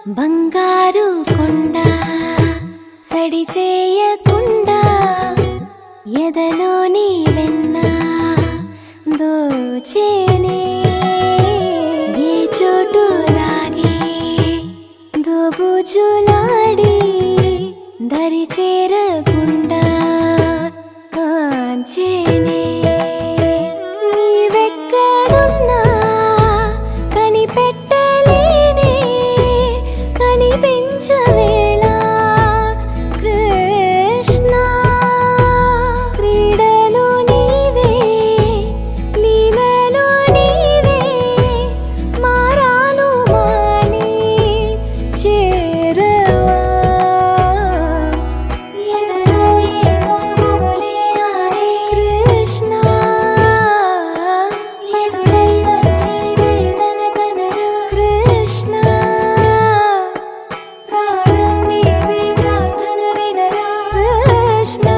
బంగారు కొండ సడి చేయకుండా ఎదలోని వెన్న దోచేనే ఏ చోటు లాగే దోబుజులాడి దరి చేరకుండా కాంచేనే నీవెక్కడున్నా కనిపెట్టలేనే కనిపించవేళ కృష్ణ క్రీడలు నీవే లీలలు నీవే మారాను మాని చేరవా ఎదలో ఏదో గుబులే ఆడే కృష్ణ ఎదురై వచ్చి వేదన కనరా కృష్ణ ప్రాణం నీవే ప్రార్థన వినరా కృష్ణ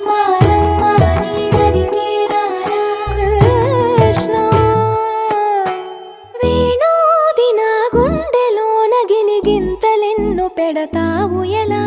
మారమ్మా నీ దరికి రారా కృష్ణ వేణోది నా గుండెలోన గిలిగింతలెన్ను పెడతావు ఎలా